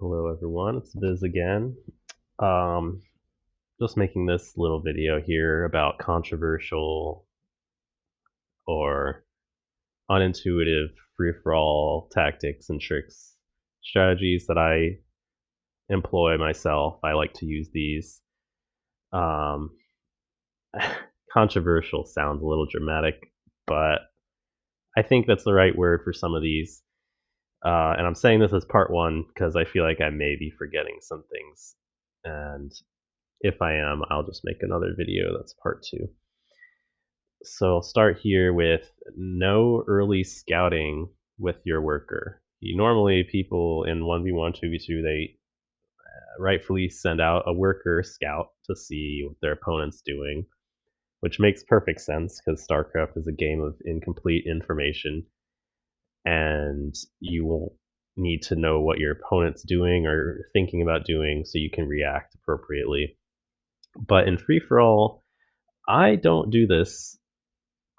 Hello everyone, it's Viz again. Um, just making this little video here about controversial or unintuitive free-for-all tactics and tricks, strategies that I employ myself. I like to use these. Um, Controversial sounds a little dramatic, but I think that's the right word for some of these. And I'm saying this as part one because I feel like I may be forgetting some things. And if I am, I'll just make another video that's part two. So I'll start here with no early scouting with your worker. Normally, people in 1v1, 2v2, they rightfully send out a worker scout to see what their opponent's doing, which makes perfect sense because StarCraft is a game of incomplete information, and you will need to know what your opponent's doing or thinking about doing so you can react appropriately. But in free for all, I don't do this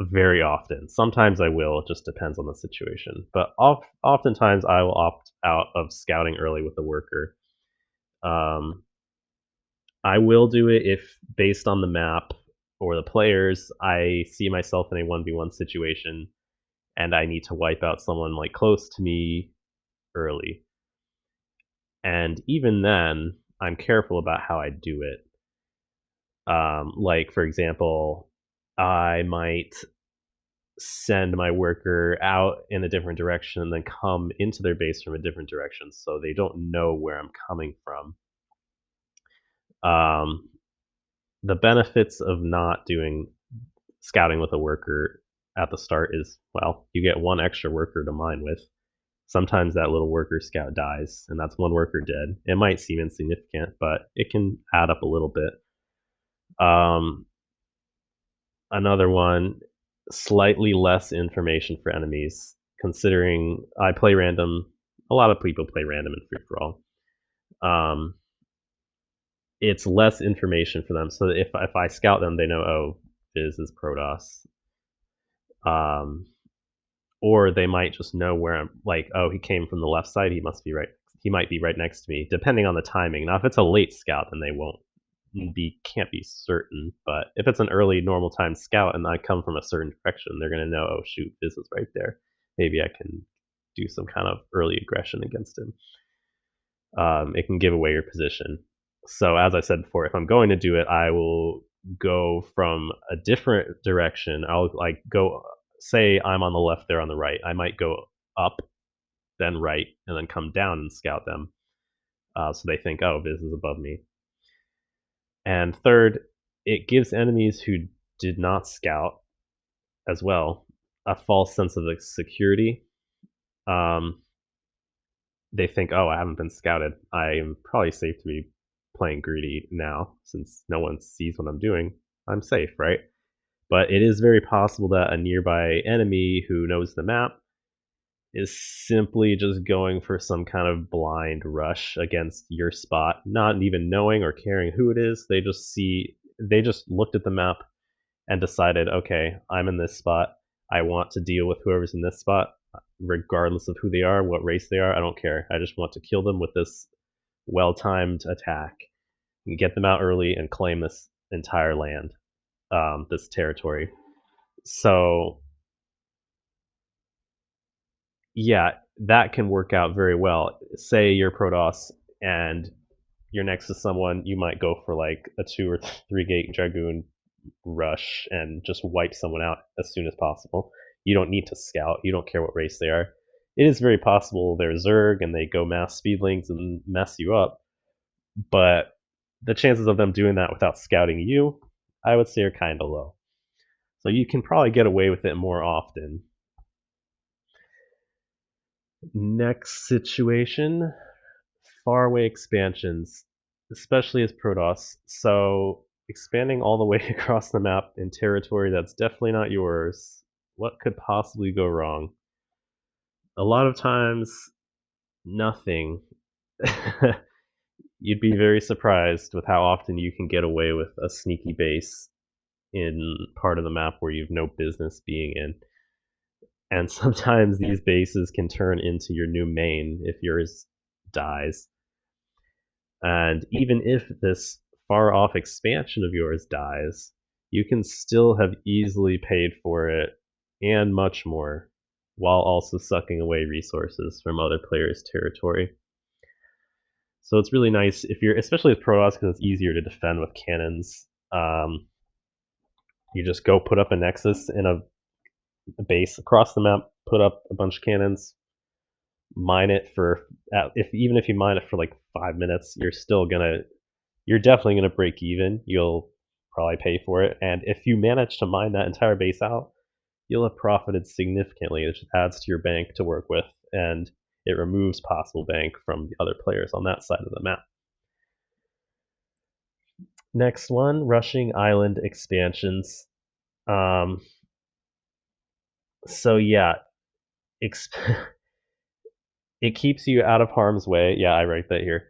very often. Sometimes I will, it just depends on the situation. But oftentimes I will opt out of scouting early with the worker. Um, I will do it if, based on the map or the players, I see myself in a 1v1 situation and I need to wipe out someone like close to me early. And even then, I'm careful about how I do it. Like, for example, I might send my worker out in a different direction and then come into their base from a different direction so they don't know where I'm coming from. Um, the benefits of not doing scouting with a worker at the start is, well, you get one extra worker to mine with. Sometimes that little worker scout dies, and that's one worker dead. It might seem insignificant, but it can add up a little bit. Another one, slightly less information for enemies, considering I play random. A lot of people play random in free for all. It's less information for them, so if I scout them, they know, oh, Viz is Protoss. Or they might just know where I'm. Like, oh, he came from the left side. He must be right. He might be right next to me, depending on the timing. Now, if it's a late scout, then they won't can't be certain. But if it's an early normal time scout and I come from a certain direction, they're gonna know, oh shoot, Viz is right there. Maybe I can do some kind of early aggression against him. It can give away your position. So as I said before, if I'm going to do it, I will go from a different direction. I'll like go, say I'm on the left, they're on the right. I might go up, then right, and then come down and scout them. So they think, oh, Viz is above me. And third, it gives enemies who did not scout as well a false sense of security. Um, they think, oh, I haven't been scouted. I am probably safe to be playing greedy now since no one sees what I'm doing. I'm safe, right? But it is very possible that a nearby enemy who knows the map is simply just going for some kind of blind rush against your spot, not even knowing or caring who it is. They just looked at the map and decided, okay, I'm in this spot. I want to deal with whoever's in this spot, regardless of who they are, what race they are. I don't care. I just want to kill them with this well-timed attack, and get them out early, and claim this entire land, this territory. So yeah, that can work out very well. Say you're Protoss and you're next to someone, you might go for like a 2 or 3 gate Dragoon rush and just wipe someone out as soon as possible. You don't need to scout. You don't care what race they are. It is very possible they're Zerg and they go mass speedlings and mess you up, but the chances of them doing that without scouting you, I would say, are kind of low. So you can probably get away with it more often. Next situation, faraway expansions, especially as Protoss. So expanding all the way across the map in territory that's definitely not yours, what could possibly go wrong? A lot of times, nothing. You'd be very surprised with how often you can get away with a sneaky base in part of the map where you've no business being in. And sometimes these bases can turn into your new main if yours dies. And even if this far off expansion of yours dies, you can still have easily paid for it and much more while also sucking away resources from other players' territory. So it's really nice if you're, especially with Protoss, because it's easier to defend with cannons. You just go put up a nexus in a base across the map, put up a bunch of cannons, mine it for even if you mine it for like 5 minutes, you're definitely gonna break even. You'll probably pay for it, and if you manage to mine that entire base out, you'll have profited significantly. It just adds to your bank to work with, and it removes possible bank from the other players on that side of the map. Next one, rushing island expansions. Um, so yeah, it keeps you out of harm's way. Yeah, I write that here.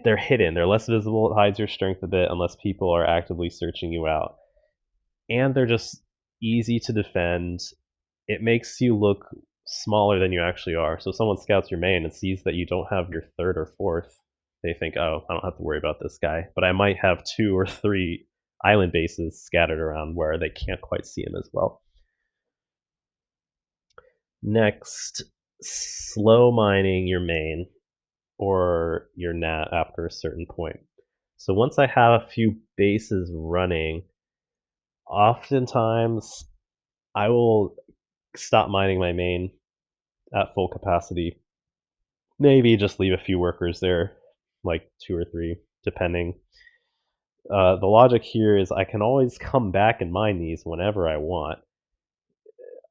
They're hidden. They're less visible. It hides your strength a bit unless people are actively searching you out, and they're just easy to defend. It makes you look smaller than you actually are. So if someone scouts your main and sees that you don't have your third or fourth, they think, oh, I don't have to worry about this guy. But I might have 2 or 3 island bases scattered around where they can't quite see him as well. Next, slow mining your main or your nat after a certain point. So once I have a few bases running, oftentimes I will stop mining my main at full capacity. Maybe just leave a few workers there, like 2 or 3, depending. The logic here is I can always come back and mine these whenever I want.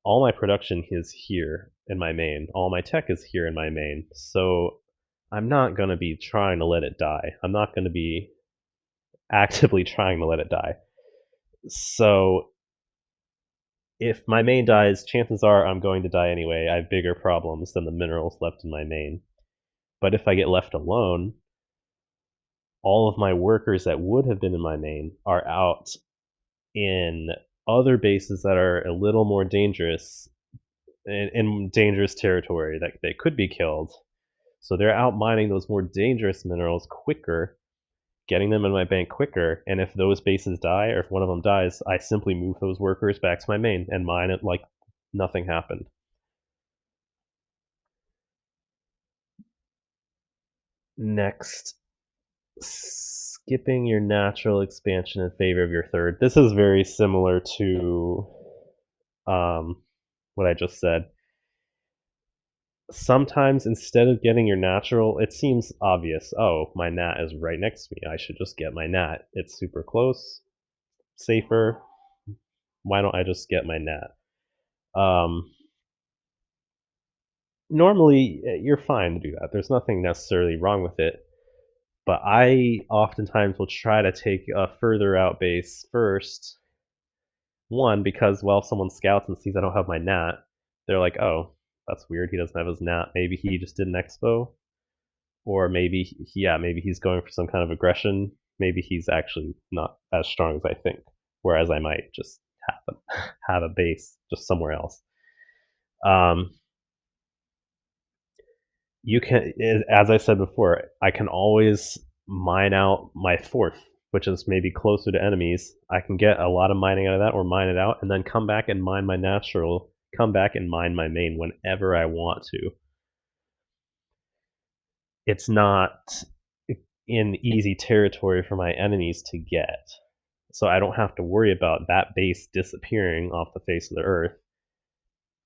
All my production is here in my main. All my tech is here in my main. So I'm not going to be trying to let it die. I'm not going to be actively trying to let it die. So if my main dies, chances are I'm going to die anyway. I have bigger problems than the minerals left in my main. But if I get left alone, all of my workers that would have been in my main are out in other bases that are a little more dangerous, in dangerous territory that they could be killed. So they're out mining those more dangerous minerals quicker, getting them in my bank quicker. And if those bases die, or if one of them dies, I simply move those workers back to my main and mine it like nothing happened. Next, skipping your natural expansion in favor of your third. This is very similar to what I just said. Sometimes instead of getting your natural, it seems obvious. Oh, my nat is right next to me. I should just get my nat. It's super close, safer. Why don't I just get my nat? Normally, you're fine to do that. There's nothing necessarily wrong with it. But I oftentimes will try to take a further out base first. One, because, well, if someone scouts and sees I don't have my nat, they're like, oh, that's weird. He doesn't have his nat. Maybe he just did an expo. Or maybe, yeah, maybe he's going for some kind of aggression. Maybe he's actually not as strong as I think. Whereas I might just have a base just somewhere else. You can, as I said before, I can always mine out my fourth, which is maybe closer to enemies. I can get a lot of mining out of that or mine it out and then come back and mine my natural, come back and mine my main whenever I want to. It's not in easy territory for my enemies to get. So I don't have to worry about that base disappearing off the face of the earth.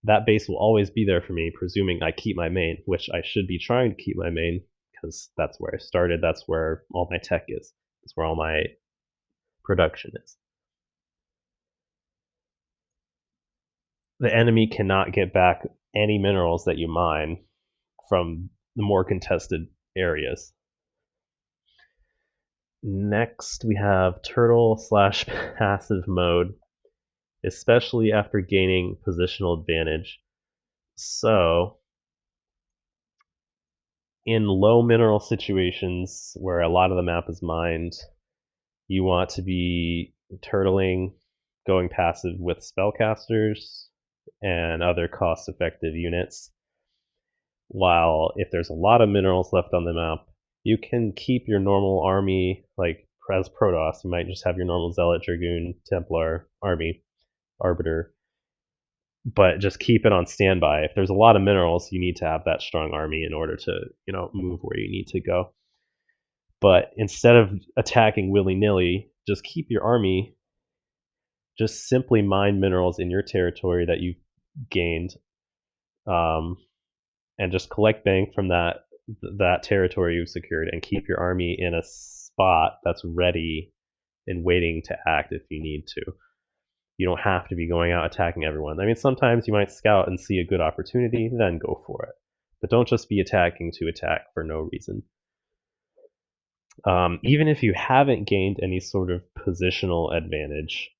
That base will always be there for me, presuming I keep my main, which I should be trying to keep my main, because that's where I started, that's where all my tech is, that's where all my production is. The enemy cannot get back any minerals that you mine from the more contested areas. Next, we have turtle slash passive mode, especially after gaining positional advantage. So, in low mineral situations where a lot of the map is mined, you want to be turtling, going passive with spellcasters and other cost effective units. While if there's a lot of minerals left on the map, you can keep your normal army, like as Protoss, you might just have your normal Zealot, Dragoon, Templar army, Arbiter, but just keep it on standby. If there's a lot of minerals, you need to have that strong army in order to, move where you need to go. But instead of attacking willy nilly, just keep your army, just simply mine minerals in your territory that you've gained, um, and just collect bank from that territory you've secured, and keep your army in a spot that's ready and waiting to act if you need to. You don't have to be going out attacking everyone. I mean, sometimes you might scout and see a good opportunity, then go for it. But don't just be attacking to attack for no reason. Even if you haven't gained any sort of positional advantage,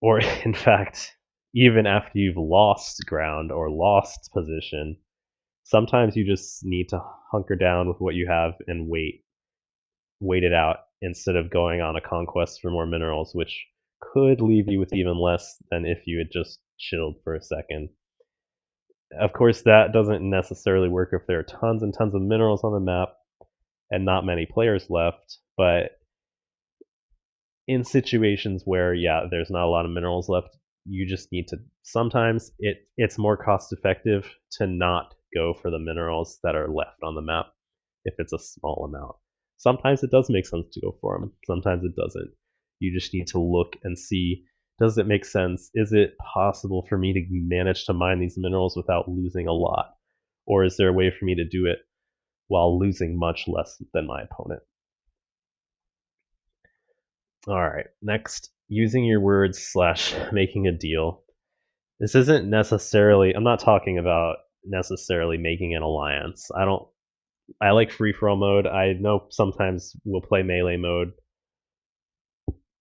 or in fact, even after you've lost ground or lost position, sometimes you just need to hunker down with what you have and wait it out instead of going on a conquest for more minerals, which could leave you with even less than if you had just chilled for a second. Of course, that doesn't necessarily work if there are tons and tons of minerals on the map and not many players left, but in situations where, yeah, there's not a lot of minerals left, you just need to, sometimes it's more cost effective to not go for the minerals that are left on the map if it's a small amount. Sometimes it does make sense to go for them, sometimes it doesn't. You just need to look and see, does it make sense? Is it possible for me to manage to mine these minerals without losing a lot? Or is there a way for me to do it while losing much less than my opponent? All right, next, using your words slash making a deal. This isn't necessarily, I'm not talking about necessarily making an alliance. I like free for all mode. I know sometimes we'll play melee mode,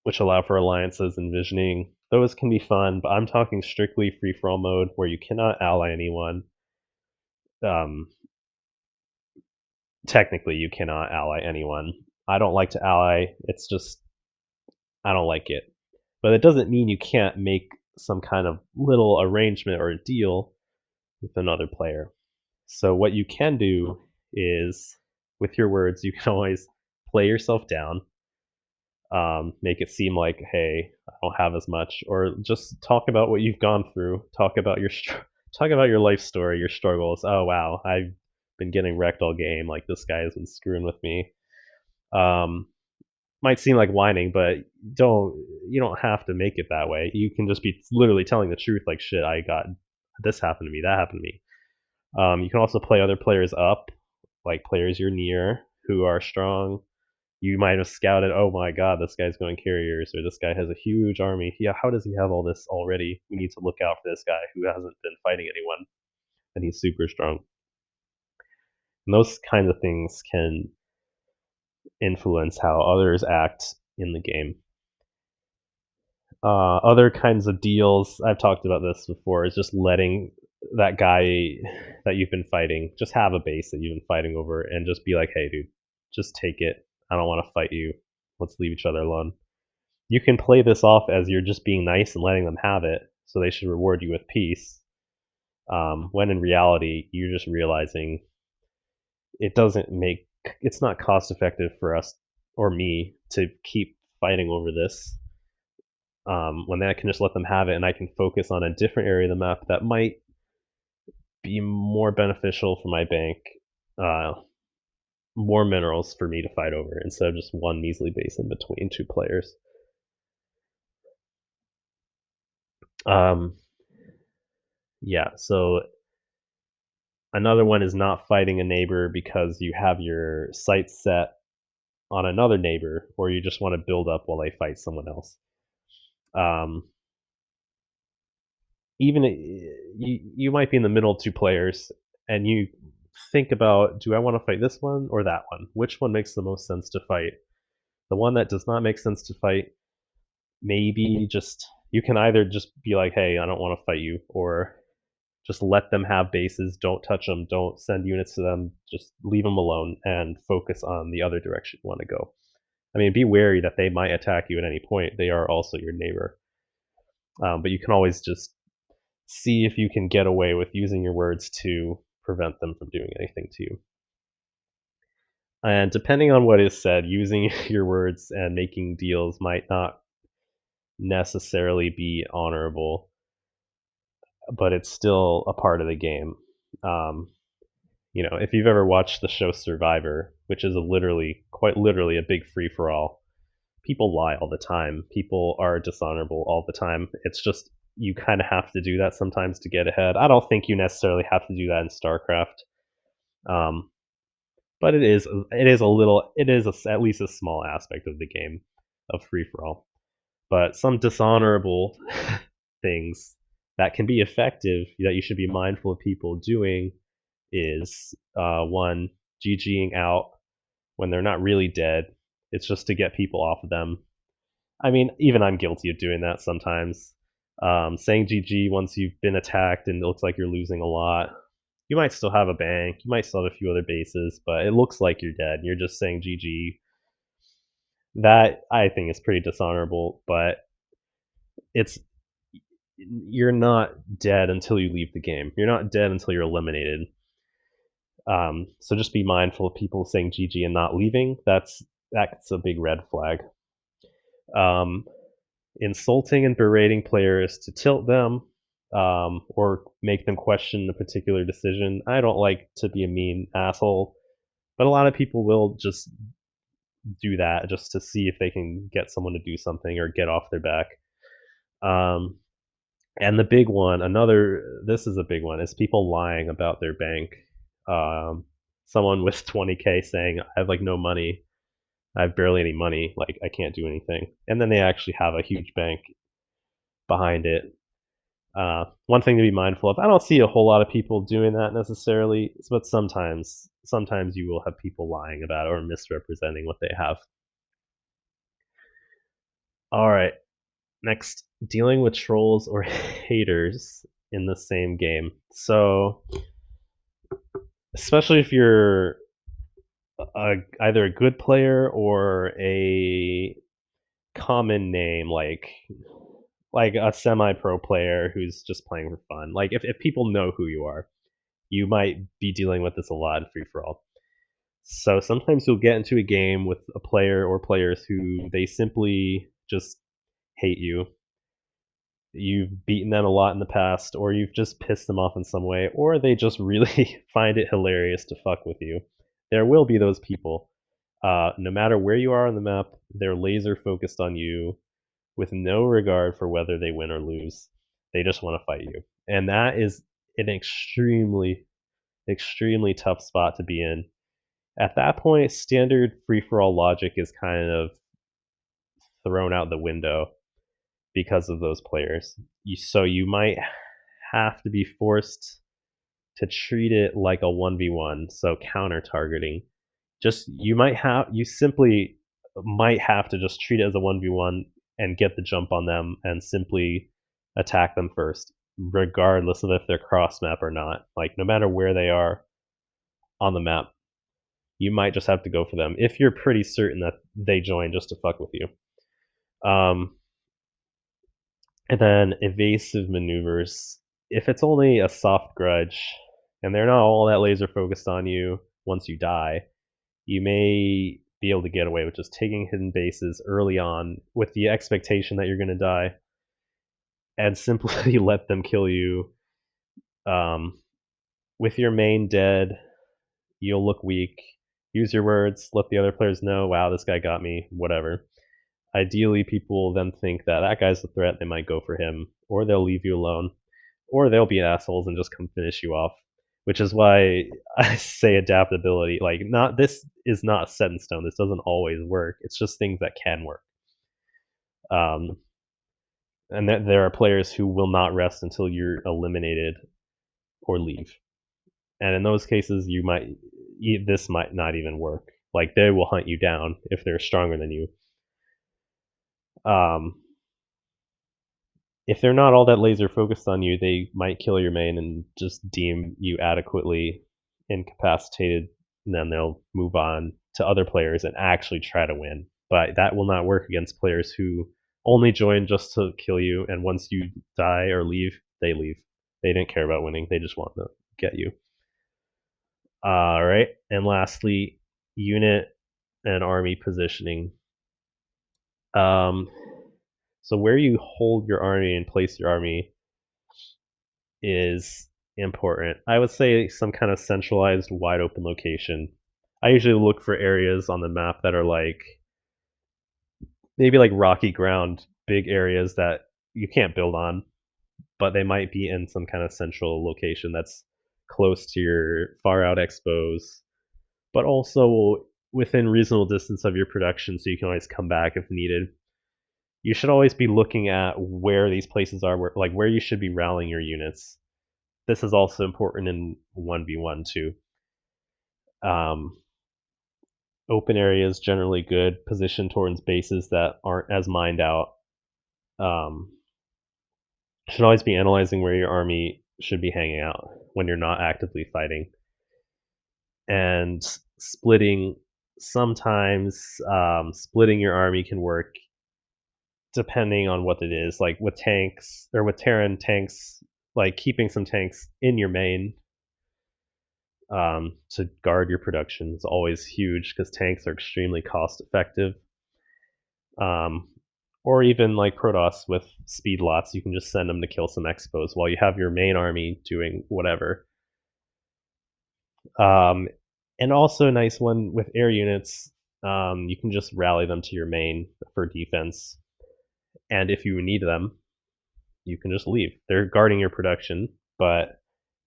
which allow for alliances and visioning. Those can be fun, but I'm talking strictly free for all mode where you cannot ally anyone. Um, Technically, you cannot ally anyone. I don't like to ally. It's just, I don't like it. But it doesn't mean you can't make some kind of little arrangement or a deal with another player. So what you can do is, with your words, you can always play yourself down, make it seem like, hey, I don't have as much, or just talk about what you've gone through. Talk about your life story, your struggles. Oh wow, I've been getting wrecked all game. Like this guy has been screwing with me. Um, might seem like whining, but you don't have to make it that way. You can just be literally telling the truth. Like shit, I got this happened to me, that happened to me. You can also play other players up, like players you're near who are strong. You might have scouted, oh my god, this guy's going carriers, or this guy has a huge army. Yeah, how does he have all this already? We need to look out for this guy who hasn't been fighting anyone, and he's super strong. And those kinds of things can influence how others act in the game. Other kinds of deals, I've talked about this before, is just letting that guy that you've been fighting just have a base that you've been fighting over and just be like, hey, dude, just take it. I don't want to fight you. Let's leave each other alone. You can play this off as you're just being nice and letting them have it, so they should reward you with peace. When in reality, you're just realizing it's not cost effective for us or me to keep fighting over this, when I can just let them have it and I can focus on a different area of the map that might be more beneficial for my bank, uh, more minerals for me to fight over instead of just one measly base in between two players. Um, yeah, so another one is not fighting a neighbor because you have your sights set on another neighbor, or you just want to build up while they fight someone else. Um, Even you might be in the middle of two players, and you think about, do I want to fight this one or that one? Which one makes the most sense to fight? The one that does not make sense to fight, maybe just you can either just be like, hey, I don't want to fight you, or just let them have bases, don't touch them, don't send units to them, just leave them alone and focus on the other direction you want to go. I mean, be wary that they might attack you at any point. They are also your neighbor. But you can always just see if you can get away with using your words to prevent them from doing anything to you. And depending on what is said, using your words and making deals might not necessarily be honorable, but it's still a part of the game. Um, if you've ever watched the show Survivor, which is quite literally a big free for all, people lie all the time. People are dishonorable all the time. It's just you kind of have to do that sometimes to get ahead. I don't think you necessarily have to do that in StarCraft, um, but at least a small aspect of the game of free for all. But some dishonorable things that can be effective that you should be mindful of people doing is one, GGing out when they're not really dead. It's just to get people off of them. I mean, even I'm guilty of doing that sometimes. Saying GG once you've been attacked and it looks like you're losing a lot. You might still have a bank, you might still have a few other bases, but it looks like you're dead. You're just saying GG. That I think is pretty dishonorable, but it's you're not dead until you leave the game. You're not dead until you're eliminated. So just be mindful of people saying GG and not leaving. That's a big red flag. Um, Insulting and berating players to tilt them or make them question a particular decision. I don't like to be a mean asshole, but a lot of people will just do that just to see if they can get someone to do something or get off their back. Um, and the big one, this is a big one, is people lying about their bank. Someone with 20K saying, I have like no money. I have barely any money. Like, I can't do anything. And then they actually have a huge bank behind it. One thing to be mindful of. I don't see a whole lot of people doing that necessarily, but sometimes you will have people lying about it or misrepresenting what they have. All right. Next, dealing with trolls or haters in the same game. So, especially if you're either a good player or a common name like a semi-pro player who's just playing for fun. Like if people know who you are, you might be dealing with this a lot in free for all. So sometimes you'll get into a game with a player or players who they simply just hate you. You've beaten them a lot in the past, or you've just pissed them off in some way, or they just really find it hilarious to fuck with you. There will be those people. No matter where you are on the map, they're laser focused on you with no regard for whether they win or lose. They just want to fight you. And that is an extremely, extremely tough spot to be in. At that point, standard free for all logic is kind of thrown out the window because of those players. So you might have to be forced to treat it like a 1v1, so counter targeting. You simply might have to just treat it as a 1v1 and get the jump on them and simply attack them first, regardless of if they're cross map or not. Like, no matter where they are on the map, you might just have to go for them if you're pretty certain that they join just to fuck with you. And then evasive maneuvers. If it's only a soft grudge and they're not all that laser focused on you once you die, you may be able to get away with just taking hidden bases early on with the expectation that you're going to die and simply let them kill you. With your main dead, you'll look weak. Use your words, let the other players know, wow, this guy got me, whatever. Ideally, people then think that that guy's a threat, they might go for him, or they'll leave you alone, or they'll be assholes and just come finish you off. Which is why I say adaptability. Like, this is not set in stone. This doesn't always work. It's just things that can work. And there are players who will not rest until you're eliminated or leave. And in those cases, this might not even work. Like, they will hunt you down if they're stronger than you. If they're not all that laser focused on you, they might kill your main and just deem you adequately incapacitated, and then they'll move on to other players and actually try to win. But that will not work against players who only join just to kill you, and once you die or leave, they leave. They didn't care about winning. They just wanted to get you. All right. And lastly, unit and army positioning. So where you hold your army and place your army is important. I would say some kind of centralized, wide open location. I usually look for areas on the map that are like maybe like rocky ground, big areas that you can't build on, but they might be in some kind of central location that's close to your far out expos, but also within reasonable distance of your production so you can always come back if needed. You should always be looking at where these places are, where you should be rallying your units. This is also important in 1v1 too. Um, Open areas generally good. Position towards bases that aren't as mined out. Um, should always be analyzing where your army should be hanging out when you're not actively fighting. And splitting, sometimes splitting your army can work depending on what it is. Like with tanks or with Terran tanks, like keeping some tanks in your main to guard your production is always huge because tanks are extremely cost effective. Um, or even like Protoss with speed lots, you can just send them to kill some expos while you have your main army doing whatever. And also a nice one with air units, you can just rally them to your main for defense. And if you need them, you can just leave. They're guarding your production, but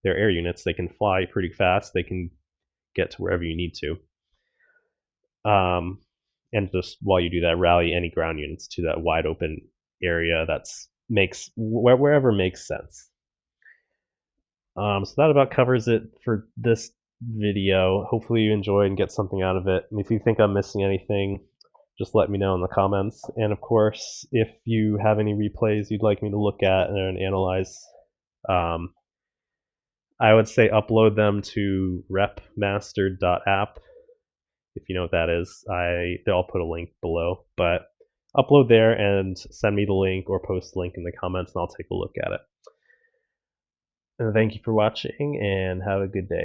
they're air units. They can fly pretty fast. They can get to wherever you need to. And just while you do that, rally any ground units to that wide open area that's makes wherever makes sense. So that about covers it for this video. Hopefully you enjoyed and get something out of it. And if you think I'm missing anything, just let me know in the comments. And of course, if you have any replays you'd like me to look at and analyze, I would say upload them to repmastered.app. If you know what that is, I'll put a link below. But upload there and send me the link or post the link in the comments and I'll take a look at it. And thank you for watching and have a good day.